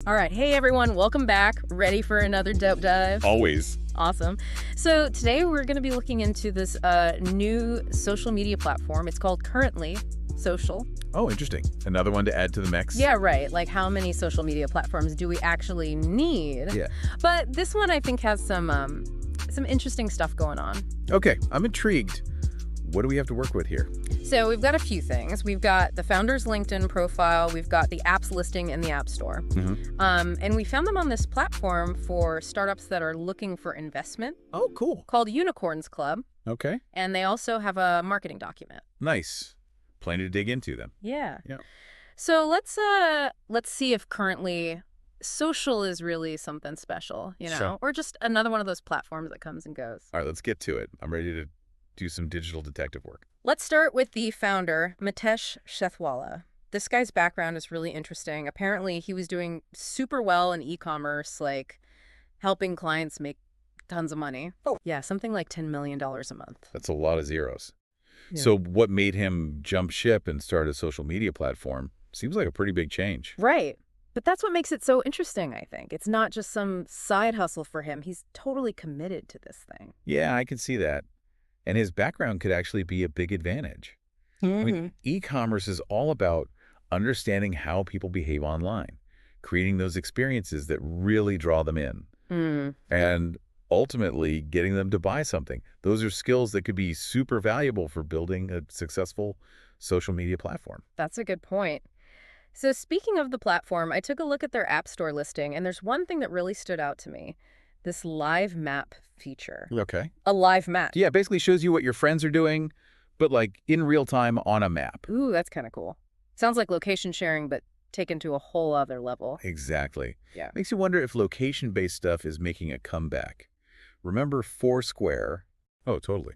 All right. Hey, everyone. Welcome back. Ready for another dope dive? Always. Awesome. So today we're going to be looking into this new social media platform. It's called Currently Social. Oh, interesting. Another one to add to the mix. Yeah, right. Like, how many social media platforms do we actually need? Yeah. But this one, I think, has some interesting stuff going on. Okay, I'm intrigued. What do we have to work with here? So we've got a few things. We've got the founder's LinkedIn profile. We've got the apps listing in the App Store. And we found them on this platform for startups that are looking for investment Oh, cool. called Unicorns Club. Okay. And they also have a marketing document. Nice. Plenty to dig into them. Yeah. Yeah. So let's see if currently social is really something special, Sure. or just another one of those platforms that comes and goes. All right, let's get to it. I'm ready to do some digital detective work. Let's start with the founder, Mitesh Shethwala. This guy's background is really interesting. Apparently, he was doing super well in e-commerce, like helping clients make tons of money. Oh. Yeah, something like $10 million a month. That's a lot of zeros. Yeah. So what made him jump ship and start a social media platform seems like a pretty big change. Right. But that's what makes it so interesting, I think. It's not just some side hustle for him. He's totally committed to this thing. Yeah, I can see that. And his background could actually be a big advantage. I mean, e-commerce is all about understanding how people behave online, creating those experiences that really draw them in, and ultimately getting them to buy something. Those are skills that could be super valuable for building a successful social media platform. That's a good point. So speaking of the platform, I took a look at their App Store listing, and there's one thing that really stood out to me. This live map feature. Okay. A live map. Yeah, it basically shows you what your friends are doing, but like in real time on a map. Ooh, that's kind of cool. Sounds like location sharing, but taken to a whole other level. Exactly. Yeah. Makes you wonder if location-based stuff is making a comeback. Remember Foursquare? Oh, totally.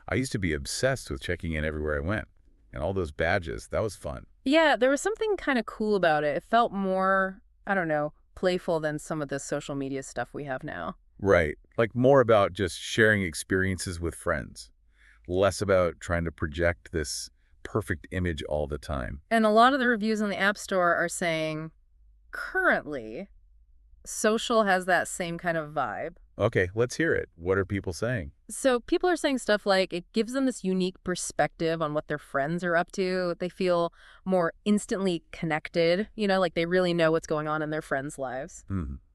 I used to be obsessed with checking in everywhere I went. And all those badges, that was fun. Yeah, there was something kind of cool about it. It felt more, I don't know, playful than some of the social media stuff we have now. Right. Like more about just sharing experiences with friends. Less about trying to project this perfect image all the time. And a lot of the reviews on the App Store are saying, currently, social has that same kind of vibe. Okay, let's hear it. What are people saying? So people are saying stuff like it gives them this unique perspective on what their friends are up to. They feel more instantly connected, like they really know what's going on in their friends' lives.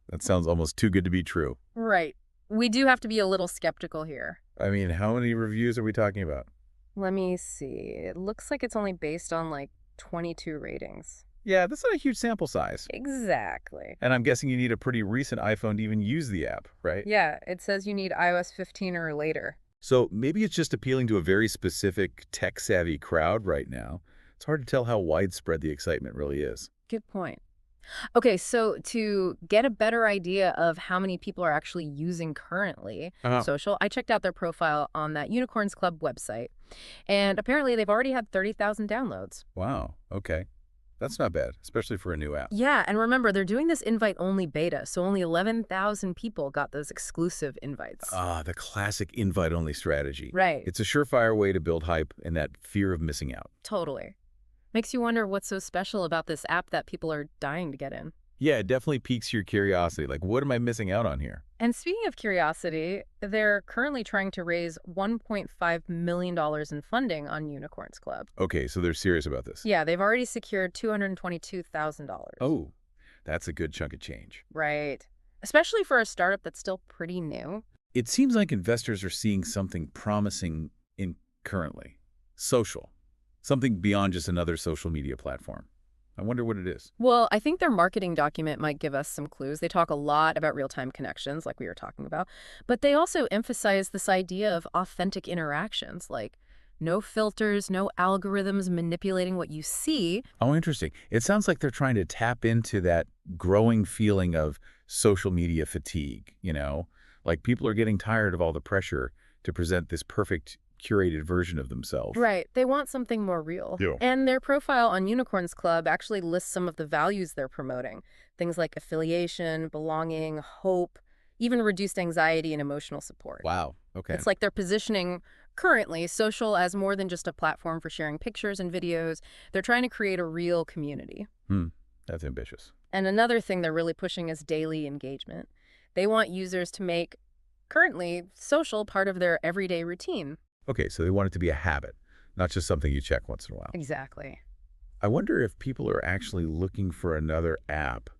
That sounds almost too good to be true. Right. We do have to be a little skeptical here. I mean, how many reviews are we talking about? Let me see. It looks like it's only based on like 22 ratings. Yeah, that's not a huge sample size. Exactly. And I'm guessing you need a pretty recent iPhone to even use the app, right? Yeah, it says you need iOS 15 or later. So maybe it's just appealing to a very specific tech-savvy crowd right now. It's hard to tell how widespread the excitement really is. Good point. Okay, so to get a better idea of how many people are actually using currently social, I checked out their profile on that Unicorns Club website. And apparently they've already had 30,000 downloads. Wow, okay. That's not bad, especially for a new app. Yeah, and remember, they're doing this invite-only beta, so only 11,000 people got those exclusive invites. Ah, the classic invite-only strategy. Right. It's a surefire way to build hype and that fear of missing out. Totally. Makes you wonder what's so special about this app that people are dying to get in. Yeah, it definitely piques your curiosity. Like, what am I missing out on here? And speaking of curiosity, they're currently trying to raise $1.5 million in funding on Unicorns Club. Okay, so they're serious about this. Yeah, they've already secured $222,000. Oh, that's a good chunk of change. Right. Especially for a startup that's still pretty new. It seems like investors are seeing something promising in Currently. Social. Something beyond just another social media platform. I wonder what it is. Well, I think their marketing document might give us some clues. They talk a lot about real-time connections, like we were talking about, but they also emphasize this idea of authentic interactions, like no filters, no algorithms manipulating what you see. Oh, interesting. It sounds like they're trying to tap into that growing feeling of social media fatigue, Like people are getting tired of all the pressure to present this perfect curated version of themselves. Right. They want something more real. Yeah. And their profile on Unicorns Club actually lists some of the values they're promoting. Things like affiliation, belonging, hope, even reduced anxiety and emotional support. Wow. Okay. It's like they're positioning currently social as more than just a platform for sharing pictures and videos. They're trying to create a real community. That's ambitious. And another thing they're really pushing is daily engagement. They want users to make currently social part of their everyday routine. Okay, so they want it to be a habit, not just something you check once in a while. Exactly. I wonder if people are actually looking for another app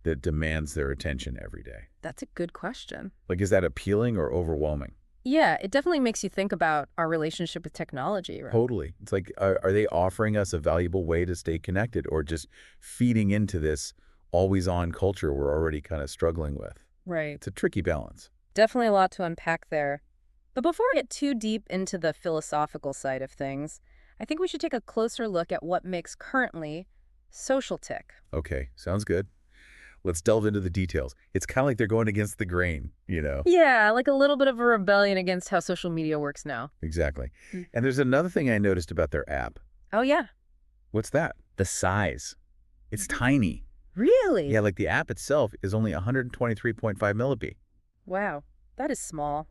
that demands their attention every day. That's a good question. Like, is that appealing or overwhelming? Yeah, it definitely makes you think about our relationship with technology, right? Totally. It's like, are they offering us a valuable way to stay connected or just feeding into this always-on culture we're already kind of struggling with? Right. It's a tricky balance. Definitely a lot to unpack there. But before we get too deep into the philosophical side of things, I think we should take a closer look at what makes currently social tech. Okay, sounds good. Let's delve into the details. It's kind of like they're going against the grain, you know? Yeah, like a little bit of a rebellion against how social media works now. Exactly. Mm. And there's another thing I noticed about their app. Oh, yeah. What's that? The size. It's tiny. Really? Yeah, like the app itself is only 123.5 millib. Wow, that is small.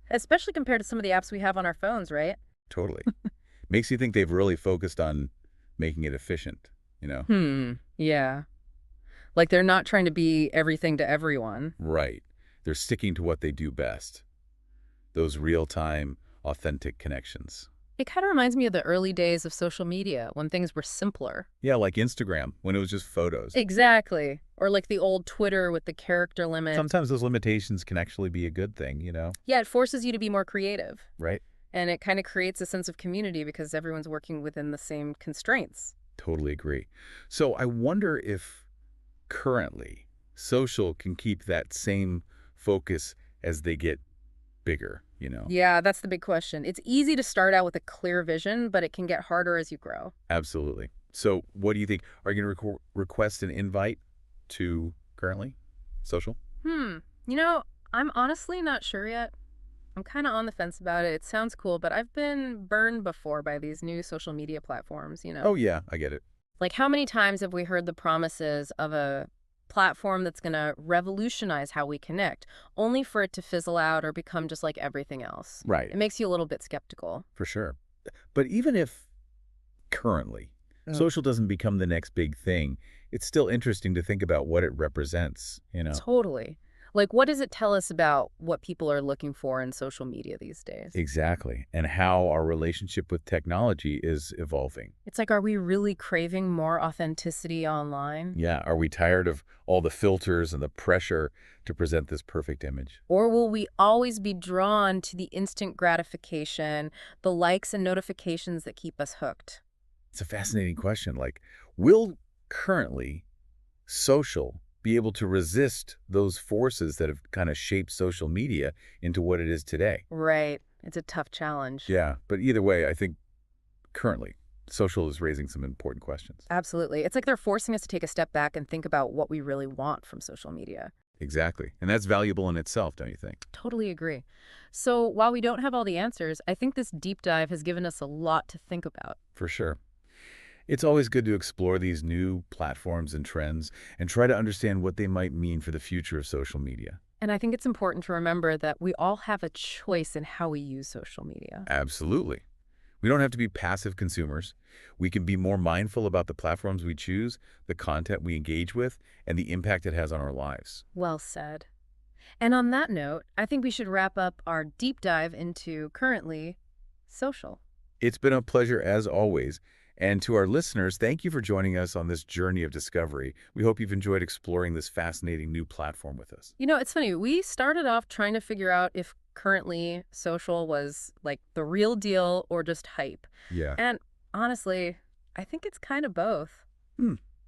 Especially compared to some of the apps we have on our phones, right? Totally. Makes you think they've really focused on making it efficient, you know? Yeah. Like they're not trying to be everything to everyone. Right. They're sticking to what they do best. Those real-time, authentic connections. It kind of reminds me of the early days of social media when things were simpler. Yeah, like Instagram, when it was just photos. Exactly. Or like the old Twitter with the character limit. Sometimes those limitations can actually be a good thing, you know? Yeah, it forces you to be more creative. Right? And it kind of creates a sense of community because everyone's working within the same constraints. Totally agree. So I wonder if currently social can keep that same focus as they get bigger, you know? Yeah, that's the big question. It's easy to start out with a clear vision, but it can get harder as you grow. Absolutely. So what do you think? Are you going to request an invite to currently social? You know, I'm honestly not sure yet. I'm kind of on the fence about it. It sounds cool, but I've been burned before by these new social media platforms, you know? Oh, yeah, I get it. Like, how many times have we heard the promises of a platform that's going to revolutionize how we connect, only for it to fizzle out or become just like everything else? Right. It makes you a little bit skeptical. For sure. But even if currently social doesn't become the next big thing, it's still interesting to think about what it represents, you know? Totally. Like, what does it tell us about what people are looking for in social media these days? Exactly. And how our relationship with technology is evolving. It's like, are we really craving more authenticity online? Yeah. Are we tired of all the filters and the pressure to present this perfect image? Or will we always be drawn to the instant gratification, the likes and notifications that keep us hooked? It's a fascinating question. Like, will currently social be able to resist those forces that have kind of shaped social media into what it is today? Right. It's a tough challenge. Yeah, but either way, I think currently social is raising some important questions. Absolutely. It's like they're forcing us to take a step back and think about what we really want from social media. Exactly. And that's valuable in itself, don't you think? Totally agree. So while we don't have all the answers, I think this deep dive has given us a lot to think about. For sure. It's always good to explore these new platforms and trends and try to understand what they might mean for the future of social media. And I think it's important to remember that we all have a choice in how we use social media. Absolutely. We don't have to be passive consumers. We can be more mindful about the platforms we choose, the content we engage with, and the impact it has on our lives. Well said. And on that note, I think we should wrap up our deep dive into currently social. It's been a pleasure as always. And to our listeners, thank you for joining us on this journey of discovery. We hope you've enjoyed exploring this fascinating new platform with us. You know, it's funny. We started off trying to figure out if currently social was like the real deal or just hype. Yeah, And honestly, I think it's kind of both.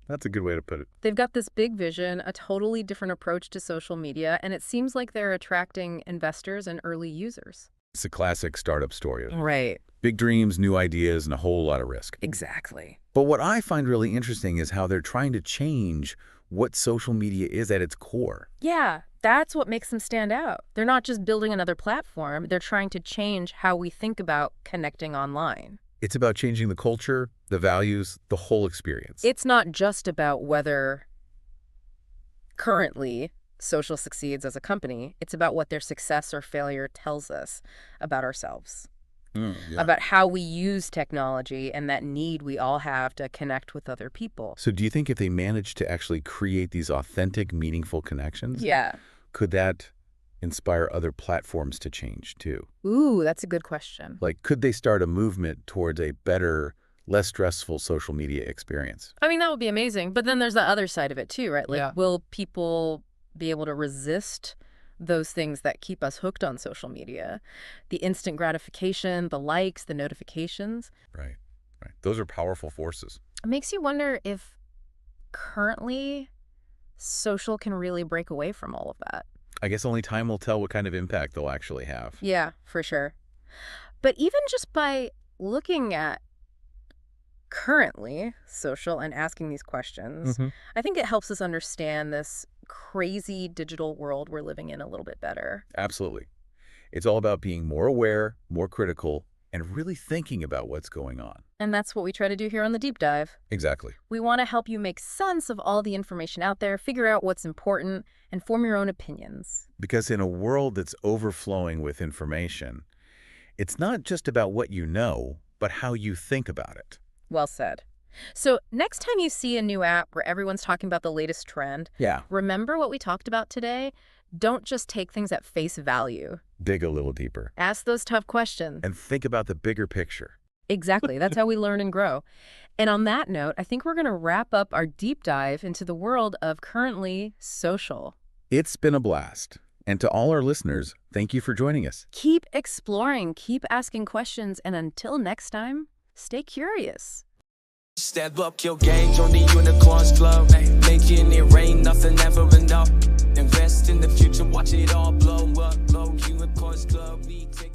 that's a good way to put it. They've got this big vision, a totally different approach to social media, and it seems like they're attracting investors and early users. It's a classic startup story. Right. Big dreams, new ideas, and a whole lot of risk. Exactly. But what I find really interesting is how they're trying to change what social media is at its core. Yeah, that's what makes them stand out. They're not just building another platform, they're trying to change how we think about connecting online. It's about changing the culture, the values, the whole experience. It's not just about whether currently social succeeds as a company. It's about what their success or failure tells us about ourselves. Yeah. about how we use technology and that need we all have to connect with other people. So do you think if they manage to actually create these authentic, meaningful connections, Yeah. could that inspire other platforms to change too? Ooh, that's a good question. Like, could they start a movement towards a better, less stressful social media experience? I mean, that would be amazing. But then there's the other side of it too, right? Like, Yeah. will people be able to resist those things that keep us hooked on social media? The instant gratification, the likes, the notifications. Right, right. Those are powerful forces. It makes you wonder if currently social can really break away from all of that. I guess only time will tell what kind of impact they'll actually have. Yeah, for sure. But even just by looking at currently social and asking these questions, I think it helps us understand this crazy digital world we're living in a little bit better. Absolutely. It's all about being more aware, more critical, and really thinking about what's going on. And that's what we try to do here on the Deep Dive. Exactly. We want to help you make sense of all the information out there, figure out what's important, and form your own opinions. Because in a world that's overflowing with information, it's not just about what you know, but how you think about it. Well said. So next time you see a new app where everyone's talking about the latest trend, Yeah. remember what we talked about today? Don't just take things at face value. Dig a little deeper. Ask those tough questions. And think about the bigger picture. Exactly. That's how we learn and grow. And on that note, I think we're going to wrap up our deep dive into the world of currently social. It's been a blast. And to all our listeners, thank you for joining us. Keep exploring, keep asking questions, and until next time, stay curious. Step up your game, join the Unicorns Club. Making it rain, nothing ever enough. Invest in the future, watch it all blow up. Unicorns Club, we take